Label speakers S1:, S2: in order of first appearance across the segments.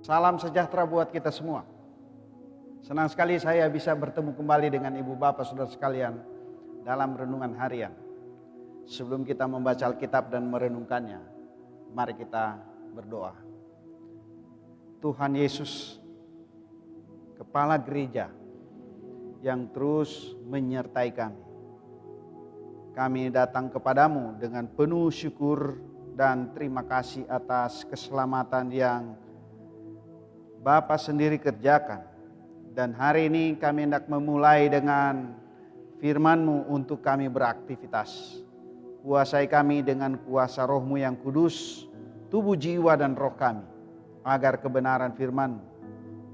S1: Salam sejahtera buat kita semua. Senang sekali saya bisa bertemu kembali dengan Ibu Bapak Saudara sekalian dalam renungan harian. Sebelum kita membaca Alkitab dan merenungkannya, mari kita berdoa. Tuhan Yesus, Kepala Gereja yang terus menyertai kami. Kami datang kepadamu dengan penuh syukur dan terima kasih atas keselamatan yang Bapa sendiri kerjakan. Dan hari ini kami hendak memulai dengan firman-Mu untuk kami beraktivitas. Kuasai kami dengan kuasa Roh-Mu yang kudus, tubuh, jiwa, dan roh kami. Agar kebenaran firman-Mu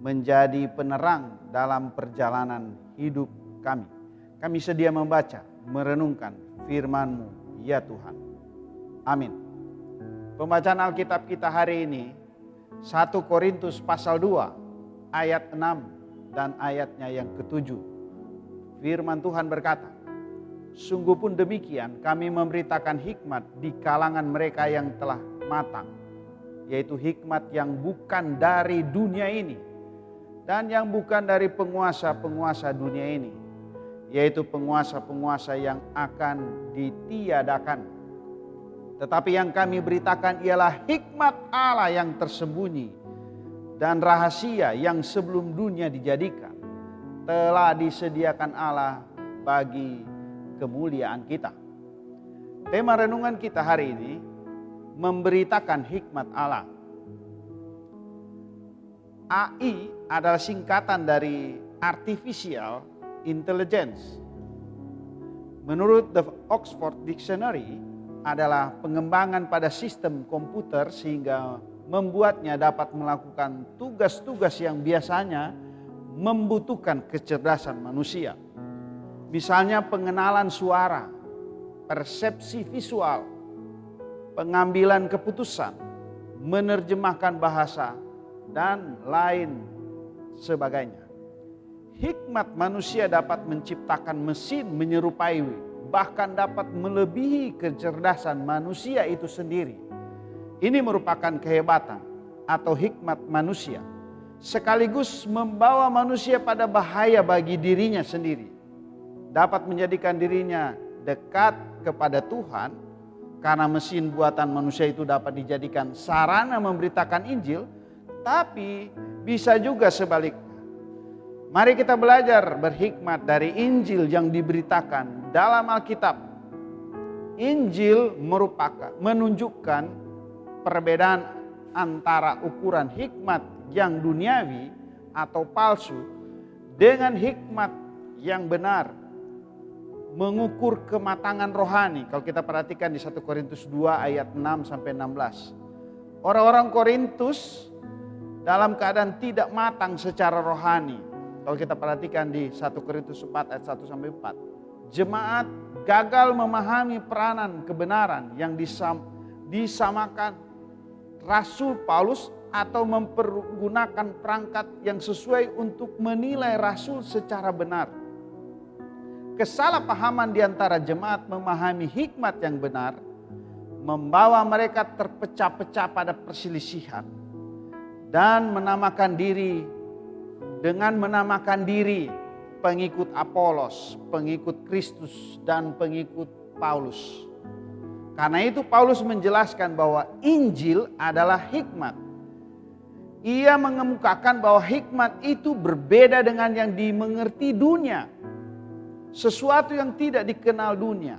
S1: menjadi penerang dalam perjalanan hidup kami. Kami sedia membaca, merenungkan firman-Mu, ya Tuhan. Amin. Pembacaan Alkitab kita hari ini 1 Korintus pasal 2 ayat 6 dan ayatnya yang ke-7. Firman Tuhan berkata, sungguh pun demikian kami memberitakan hikmat di kalangan mereka yang telah matang, yaitu hikmat yang bukan dari dunia ini dan yang bukan dari penguasa-penguasa dunia ini, yaitu penguasa-penguasa yang akan ditiadakan. Tetapi yang kami beritakan ialah hikmat Allah yang tersembunyi dan rahasia yang sebelum dunia dijadikan telah disediakan Allah bagi kemuliaan kita. Tema renungan kita hari ini memberitakan hikmat Allah. AI adalah singkatan dari Artificial Intelligence. Menurut The Oxford Dictionary, adalah pengembangan pada sistem komputer sehingga membuatnya dapat melakukan tugas-tugas yang biasanya membutuhkan kecerdasan manusia. Misalnya pengenalan suara, persepsi visual, pengambilan keputusan, menerjemahkan bahasa, dan lain sebagainya. Hikmat manusia dapat menciptakan mesin menyerupai, bahkan dapat melebihi kecerdasan manusia itu sendiri. Ini merupakan kehebatan atau hikmat manusia, sekaligus membawa manusia pada bahaya bagi dirinya sendiri. Dapat menjadikan dirinya dekat kepada Tuhan, karena mesin buatan manusia itu dapat dijadikan sarana memberitakan Injil, tapi bisa juga sebaliknya. Mari kita belajar berhikmat dari Injil yang diberitakan dalam Alkitab. Injil menunjukkan perbedaan antara ukuran hikmat yang duniawi atau palsu dengan hikmat yang benar. Mengukur kematangan rohani. Kalau kita perhatikan di 1 Korintus 2 ayat 6 sampai 16. Orang-orang Korintus dalam keadaan tidak matang secara rohani. Kalau kita perhatikan di 1 Korintus 4 ayat 1 sampai 4. Jemaat gagal memahami peranan kebenaran yang disamakan Rasul Paulus atau mempergunakan perangkat yang sesuai untuk menilai Rasul secara benar. Kesalahpahaman di antara jemaat memahami hikmat yang benar membawa mereka terpecah-pecah pada perselisihan dan menamakan diri pengikut Apolos, pengikut Kristus, dan pengikut Paulus. Karena itu Paulus menjelaskan bahwa Injil adalah hikmat. Ia mengemukakan bahwa hikmat itu berbeda dengan yang dimengerti dunia. Sesuatu yang tidak dikenal dunia.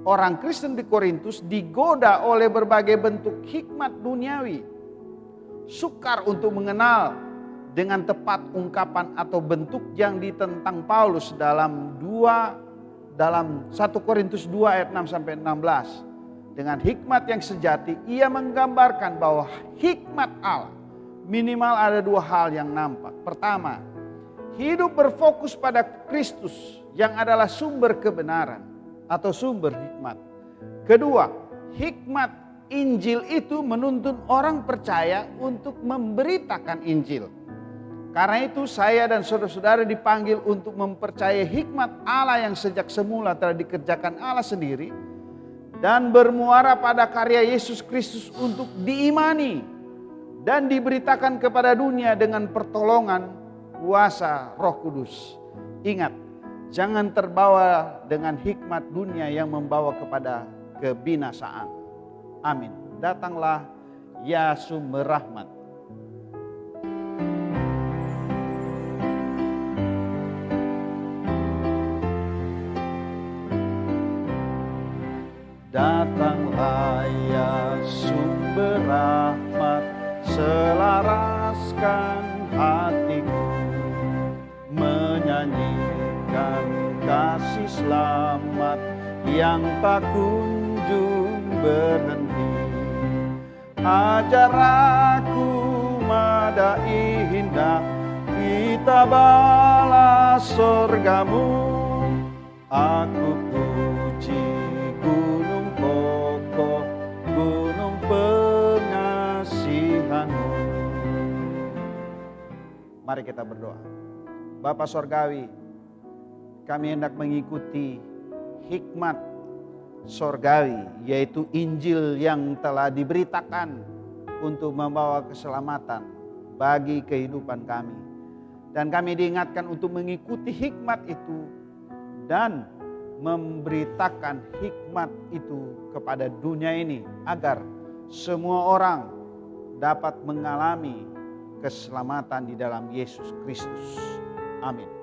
S1: Orang Kristen di Korintus digoda oleh berbagai bentuk hikmat duniawi. Sukar untuk mengenal dengan tepat ungkapan atau bentuk yang ditentang Paulus dalam 1 Korintus 2 ayat 6 sampai 16. Dengan hikmat yang sejati, ia menggambarkan bahwa hikmat Allah minimal ada dua hal yang nampak. Pertama, hidup berfokus pada Kristus yang adalah sumber kebenaran atau sumber hikmat. Kedua, hikmat Injil itu menuntun orang percaya untuk memberitakan Injil. Karena itu saya dan saudara-saudara dipanggil untuk mempercayai hikmat Allah yang sejak semula telah dikerjakan Allah sendiri dan bermuara pada karya Yesus Kristus untuk diimani dan diberitakan kepada dunia dengan pertolongan kuasa Roh Kudus. Ingat, jangan terbawa dengan hikmat dunia yang membawa kepada kebinasaan. Amin. Datanglah ya sumber rahmat. Datanglah ya sumber rahmat, selaraskan hatiku, menyanyikan kasih selamat yang tak kunjung berhenti. Ajar aku madai indah, kita balas surgamu. Aku puji gunung kokoh, gunung pengasihanmu. Mari kita berdoa. Bapa Sorgawi, kami hendak mengikuti hikmat sorgawi, yaitu Injil yang telah diberitakan untuk membawa keselamatan bagi kehidupan kami. Dan kami diingatkan untuk mengikuti hikmat itu dan memberitakan hikmat itu kepada dunia ini, agar semua orang dapat mengalami keselamatan di dalam Yesus Kristus. Amin.